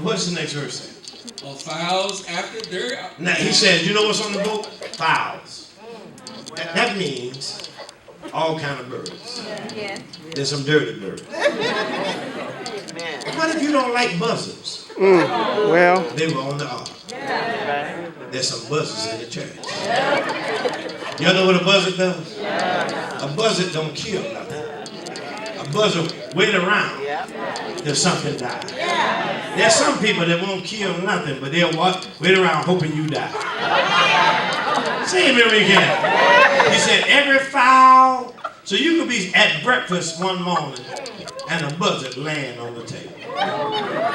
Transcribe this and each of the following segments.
What's the next verse say? Or fowls after their... Now he said, you know what's on the boat? Fowls. That means all kind of birds. Yeah. There's some dirty birds. What if you don't like buzzards? Well, They were on the ark. There's some buzzards in the church. Y'all know what a buzzard does? A buzzard don't kill nothing. A buzzard wait around till something dies. There's some people that won't kill nothing, but they'll wait around hoping you die. Say it again. He said every fowl. So you could be at breakfast one morning and a buzzard land on the table.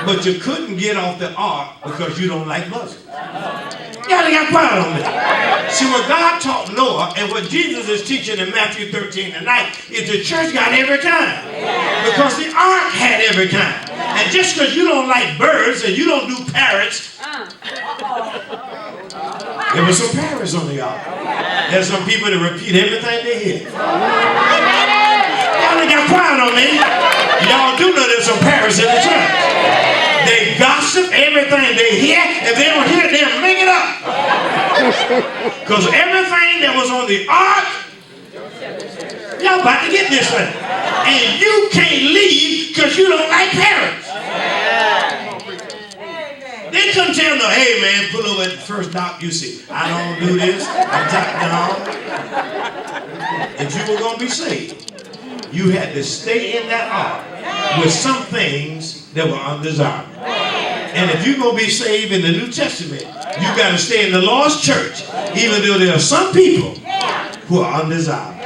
But you couldn't get off the ark because you don't like buzzards. Y'all got quiet on me. See, what God taught Noah and what Jesus is teaching in Matthew 13 tonight is the church got every kind. Because the ark had every kind. And just because you don't like birds and you don't do parrots, there were some parrots on the ark. There's some people that repeat everything they hear. Y'all got quiet on me. Y'all do know there's some parrots in the church. They gossip everything they hear. If they don't hear it, they'll make it up. Because everything that was on the ark, y'all about to get this thing. And you can't leave because you don't like parrots. They couldn't tell no, hey man, pull over at the first dock you see. I don't do this. I'm down. If you were going to be saved, you had to stay in that ark with some things that were undesirable. And if you're going to be saved in the New Testament, you got to stay in the Lord's church, even though there are some people who are undesirable.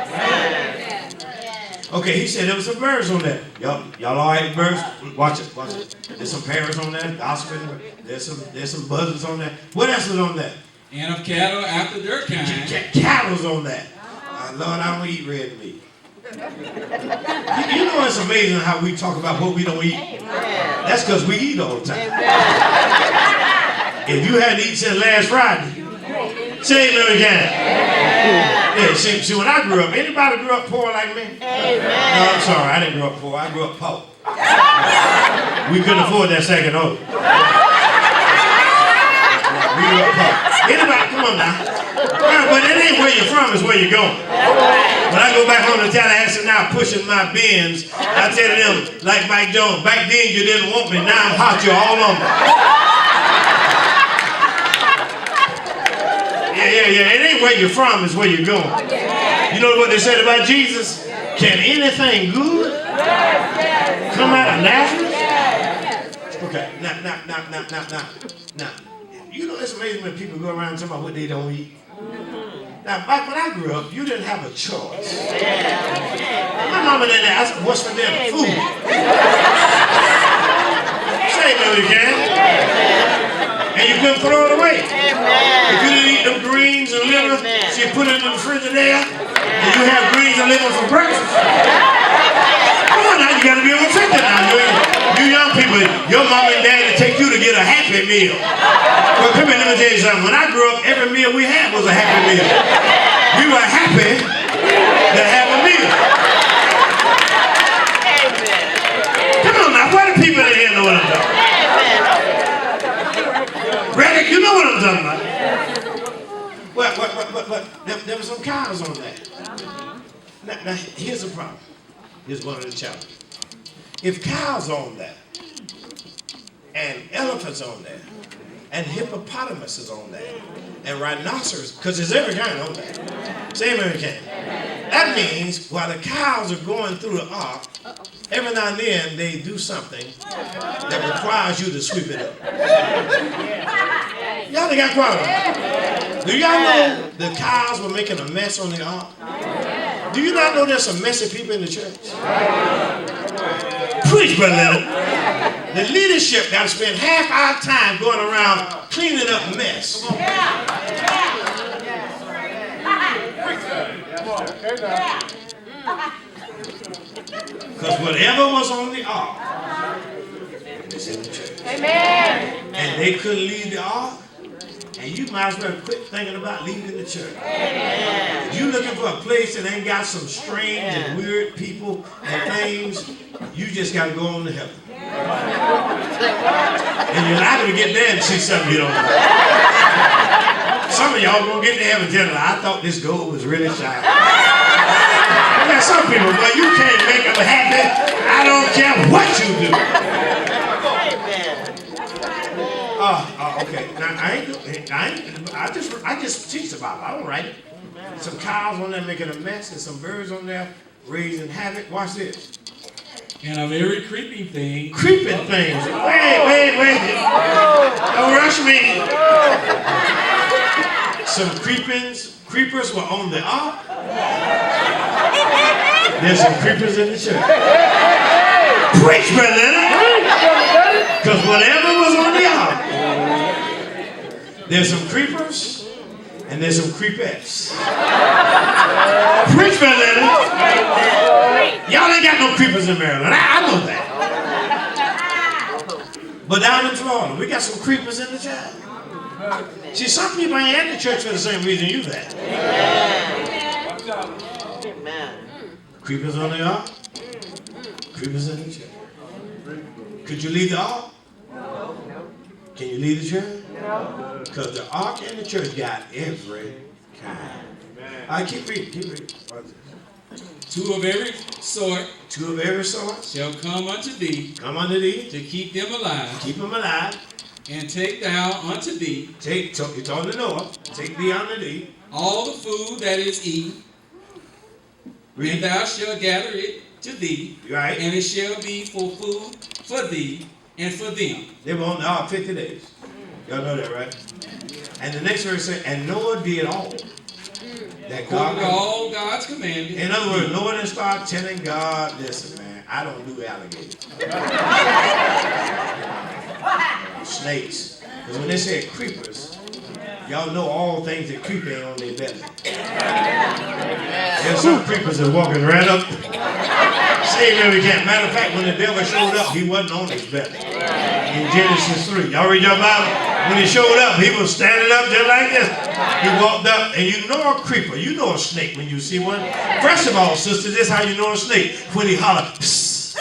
Okay, he said there was some birds on there. Y'all all right, birds? Watch it. There's some parrots on there, gossiping. There's some buzzards on there. What else is on there? And of cattle after their kind. Cattle's on that. Lord, I don't eat red meat. You know it's amazing how we talk about what we don't eat. That's because we eat all the time. If you hadn't eaten since last Friday, say it again. Yeah, see, when I grew up, anybody grew up poor like me? No, I'm sorry, I didn't grow up poor. I grew up poor. We couldn't afford that second order. We grew up poor. Anybody, come on now. But it ain't where you're from, it's where you're going. When I go back home to Tallahassee now pushing my bins, I tell them, like Mike Jones, back then you didn't want me, now I'm hot, you're all on me. Yeah, it ain't where you're from, it's where you're going. You know what they said about Jesus? Can anything good come out of Nazareth? Okay, now. You know it's amazing when people go around talking about what they don't eat. Now, back when I grew up, you didn't have a choice. My mama didn't ask what's for them, food. Say no, you can. And you couldn't throw it away. If you didn't eat them greens and liver, she put it in the refrigerator, and you have greens and liver for breakfast. Come on now, you gotta be able to take that now. You young people, your mom and daddy take you to get a happy meal. Well, come here, let me tell you something. When I grew up, every meal we had was a happy meal. We were happy to have a meal. Come on now, why do people in here know what I'm talking about? Reddick, you know what I'm talking about. What? There were some cows on that. Now, here's the problem. Here's one of the challenges. If cows on there, and elephants on there, and hippopotamuses on there, and rhinoceros, because there's every kind on there. Say every kind. That means while the cows are going through the ark, every now and then they do something that requires you to sweep it up. Y'all got quiet. Do y'all know the cows were making a mess on the ark? Do you not know there's some messy people in the church? Preach, Brother Leonard. The leadership got to spend half our time going around cleaning up mess. Because whatever was on the ark was in the church. Amen. And they couldn't leave the ark. And you might as well quit thinking about leaving the church. If you're looking for a place that ain't got some strange and weird people and things, you just got to go on to heaven. And you're liable to get there and see something you don't know. Some of y'all gonna get to heaven telling, I thought this gold was really shiny. Yeah, some people, but you can't make them happy. I don't care what you do. Okay. Now I just teach about it. I don't write it. Some cows on there making a mess and some birds on there raising havoc. Watch this. And a very creeping thing. Creeping things. Wait. Don't rush me. Some creepers were on the ark. There's some creepers in the church. Preach, Brother Leonard. Because whatever was on the ark, there's some creepers and there's some creepettes. Preach, Brother Leonard. Y'all ain't got no creepers in Maryland. I know that. But down in Florida, we got some creepers in the church. See, some people ain't at the church for the same reason you there. Amen. Creepers on the ark. Creepers in the church. Could you leave the ark? No. Can you leave the church? No. Because the ark and the church got every kind. All right, keep reading. Two of every sort shall come unto thee. To keep them alive. Keep them alive. And take thou unto thee. You're talking to Noah. Take thee unto thee. All the food that is eaten. Read. And thou shalt gather it to thee. Right. And it shall be for food for thee and for them. They were on the ark 50 days. Y'all know that, right? And the next verse says, and Noah did all that God all God's commanded. In other words, Noah didn't start telling God, listen, man, I don't do alligators. Snakes. Because when they say creepers, y'all know all things that creep ain't on their belly. There's some creepers that walking right up. Same every camp. Matter of fact, when the devil showed up, he wasn't on his belly. In Genesis 3. Y'all read your Bible? When he showed up, he was standing up just like this. He walked up, and you know a creeper. You know a snake when you see one. First of all, sisters, this is how you know a snake. When he holler, psst.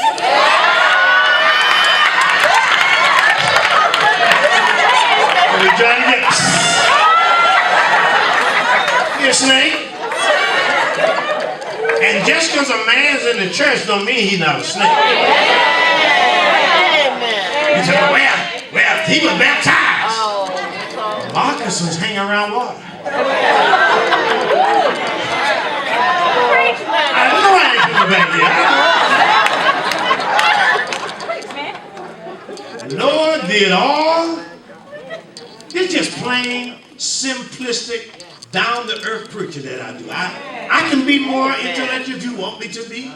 When he's trying to get psst. You a snake? And just because a man's in the church don't mean he's not a snake. You say, well, he was baptized. Marcus was hanging around water. I know I ain't coming back here. Noah did all. It's just plain, simplistic, down-to-earth preaching that I do. I can be more intellectual if you want me to be,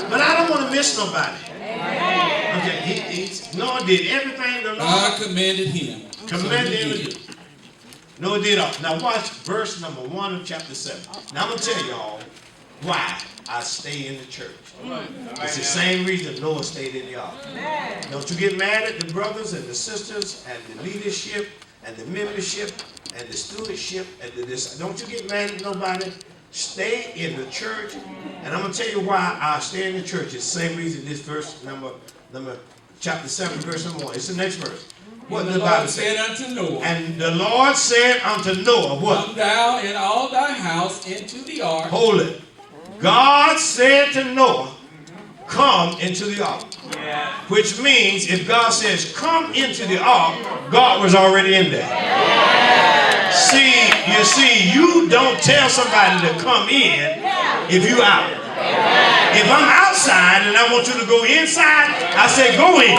but I don't want to miss nobody. Okay, Noah did everything the Lord God commanded him. Commanded him to do. Noah did all. Now watch verse number 1 of chapter 7. Now I'm going to tell y'all why I stay in the church. It's the same reason Noah stayed in the ark. Don't you get mad at the brothers and the sisters and the leadership and the membership and the stewardship and this. Don't you get mad at nobody. Stay in the church. And I'm going to tell you why I stay in the church. It's the same reason this verse number chapter 7, verse number 1. It's the next verse. What the Bible said unto Noah. And the Lord said unto Noah, what? Come thou and all thy house into the ark. Hold it. God said to Noah, come into the ark. Yeah. Which means if God says come into the ark, God was already in there. Yeah. You see, you don't tell somebody to come in if you out. Yeah. If I'm outside and I want you to go inside, I say go in.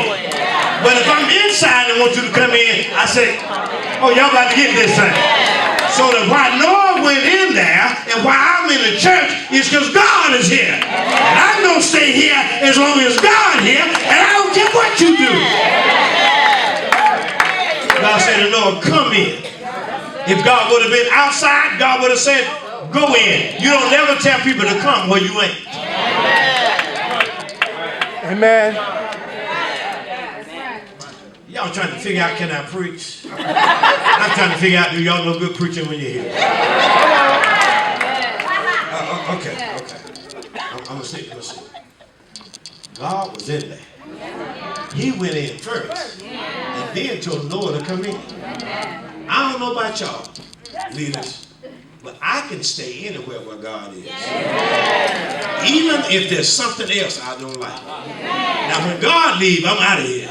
But if I'm inside and want you to come in, I say, oh, y'all about to get this thing. So that why Noah went in there and why I'm in the church is because God is here. And I'm going to stay here as long as God is here, and I don't care what you do. God said to Noah, come in. If God would have been outside, God would have said, go in. You don't never tell people to come where you ain't. Amen. Y'all trying to figure out, can I preach? I'm trying to figure out, do y'all know good preaching when you're here? Okay. I'm going to see. God was in there. He went in first. And He had told Noah to come in. I don't know about y'all, leaders, but I can stay anywhere where God is. Even if there's something else I don't like. Now when God leaves, I'm out of here.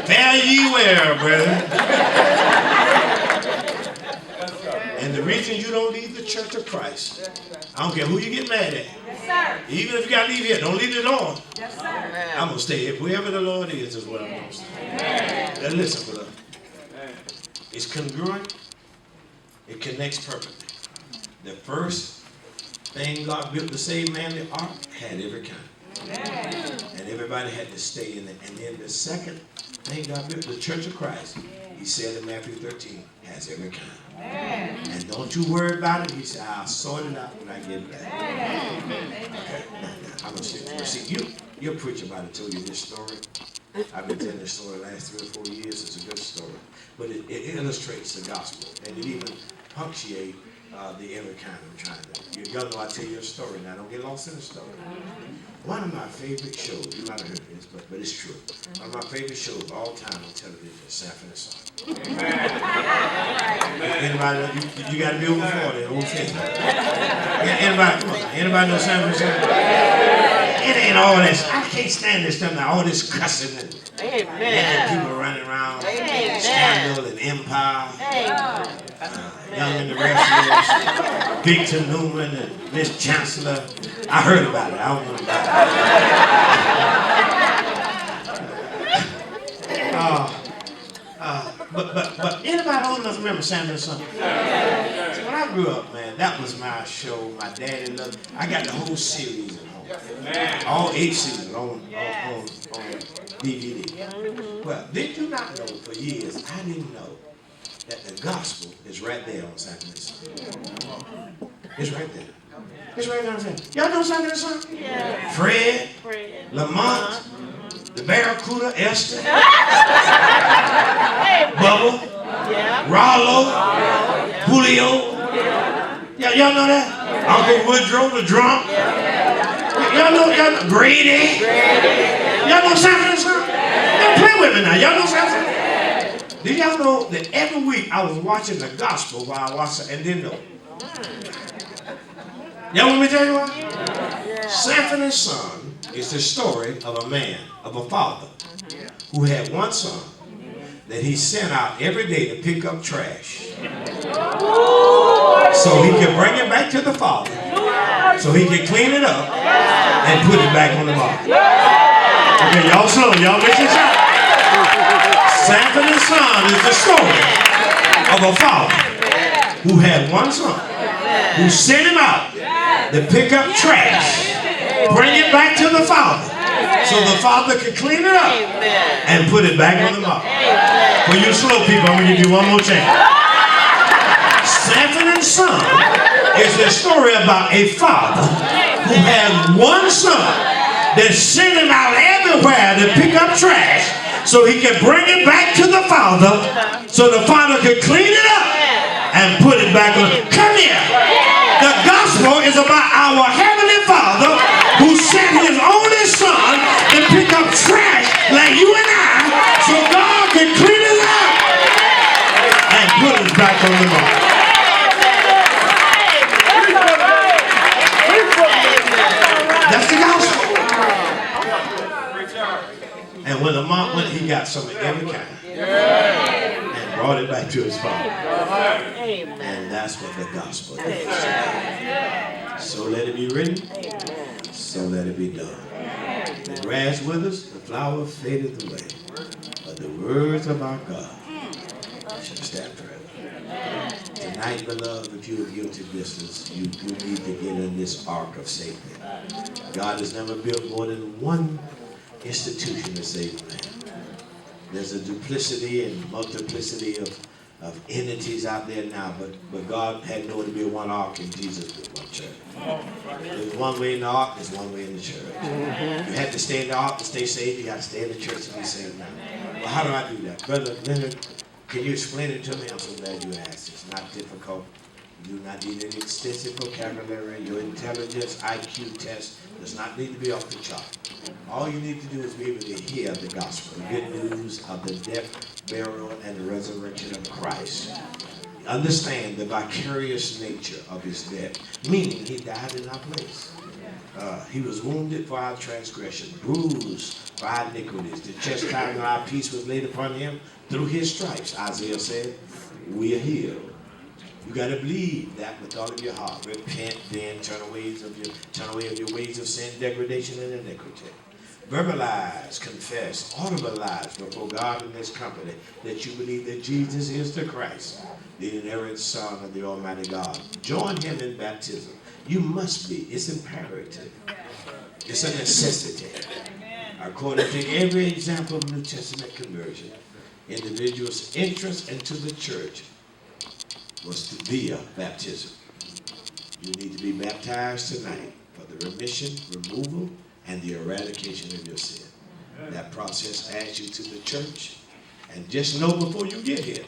Fare ye well, brother. And the reason you don't leave the church of Christ, I don't care who you get mad at. Even if you got to leave here, don't leave it on. I'm going to stay here. Whoever the Lord is what I'm going to stay. Now listen, brother. It's congruent. It connects perfectly. The first thing God built to save man, the ark, had every kind. And everybody had to stay in it. And then the second thing God built, the church of Christ, he said in Matthew 13, has every kind. And don't you worry about it. He said, I'll sort it out when I get back. Okay, now, I'm going to see you're a preacher about it. Told you this story. I've been telling this story the last 3 or 4 years. It's a good story. But it illustrates the gospel. And it even punctuates the every kind I'm trying to. Y'all know I tell you a story. Now, don't get lost in the story. One of my favorite shows, you might have heard this, but it's true. One of my favorite shows of all time on television is Sanford and Son. Anybody, you got to be over 40, old 50. Anybody, come on, anybody know Sanford and Son? It ain't all this. I can't stand this stuff now, all this cussing and people running around, scandal and empire. Young and the rest of Victor Newman and Miss Chancellor. I heard about it. I don't know about it. But anybody old enough to remember Sanford and Son? See, when I grew up, man, that was my show. My daddy loved it. I got the whole series at home. All 8 seasons on DVD. Well, did you not know for years, I didn't know that the gospel is right there on Sanford and Son. It's right there. It's right there on Sanford. Y'all know Sanford and Son? Yeah. Fred, Lamont, the Barracuda, Esther, Bubba, Rollo, Julio. Y'all know that? Uncle Woodrow, the drunk. Y'all know Grady. Y'all know Sanford and Son? Y'all play with me now. Y'all know Sanford and Son? Did y'all know that every week I was watching the gospel while I watched it and didn't know? Y'all want me to tell you what? Sanford and Son is the story of a man, of a father, who had one son that he sent out every day to pick up trash. So he could bring it back to the father, so he could clean it up and put it back on the bottom. Okay, y'all slow, y'all listen to Sanford and Son is the story of a father who had one son, who sent him out to pick up trash, bring it back to the father, so the father could clean it up and put it back on the bottom. For you slow people, I'm going to give you one more chance. Sanford and Son is the story about a father who had one son that sent him out everywhere to pick up trash, so he could bring it back to the father, so the father could clean it up and put it back on. Come here. The gospel is about our heavenly Father who sent his only son to pick up trash like you and I, so God can clean it up and put it back on the mark. That's the gospel. And when the mom went, he got some of every kind and brought it back to his father. And that's what the gospel is. So let it be written, so let it be done. The grass withers, the flower fadeth away, but the words of our God shall stand forever. Tonight, beloved, if you're guilty of business, you need to get in this ark of safety. God has never built more than one institution to save man. There's a duplicity and multiplicity of entities out there now, but God had nowhere to be one ark, and Jesus built one church. There's one way in the ark, there's one way in the church. You have to stay in the ark to stay saved, you got to stay in the church to be saved now. Well, how do I do that? Brother Leonard, can you explain it to me? I'm so glad you asked. It's not difficult. You do not need any extensive vocabulary. Your intelligence, IQ test does not need to be off the chart. All you need to do is be able to hear the gospel, the good news of the death, burial, and the resurrection of Christ. Understand the vicarious nature of his death, meaning he died in our place. He was wounded for our transgression, bruised for our iniquities. The chastisement of our peace was laid upon him. Through his stripes, Isaiah said, we are healed. You got to believe that with all of your heart. Repent, then turn away of your ways of sin, degradation, and iniquity. Verbalize, confess, audibilize before God in His company that you believe that Jesus is the Christ, the inerrant Son of the Almighty God. Join Him in baptism. You must be. It's imperative. It's a necessity. According to every example of New Testament conversion, individuals' entrance into the church was via baptism. You need to be baptized tonight for the remission, removal, and the eradication of your sin. That process adds you to the church. And just know before you get here,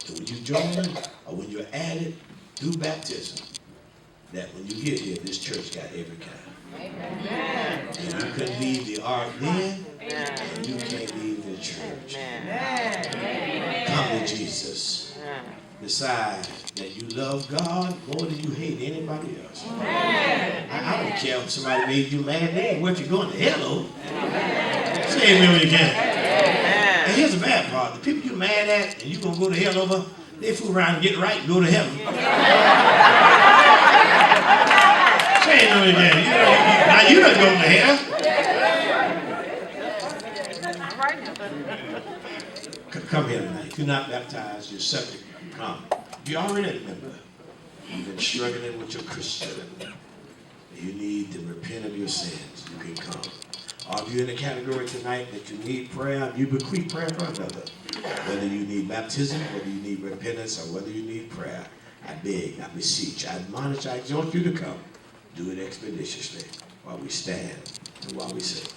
that when you join or when you're added through baptism, that when you get here, this church got every kind. Amen. And you couldn't leave the ark then, and you can't leave the church. Amen. Come to Jesus. Decide that you love God more than you hate anybody else. I don't care if somebody made you mad. They ain't worth you going to hell over. Say amen when you can. And here's the bad part. The people you're mad at and you're going to go to hell over, they fool around and get right and go to heaven. Say amen when you can. Now you're not going to hell. Come here tonight. If you're not baptized, you're subject. Come. If you're already a member, you've been struggling with your Christian, you need to repent of your sins, you can come. Or if you're in the category tonight that you need prayer, you bequeath prayer for another. Whether you need baptism, whether you need repentance, or whether you need prayer, I beg, I beseech, I admonish, I exhort you to come. Do it expeditiously while we stand and while we sing.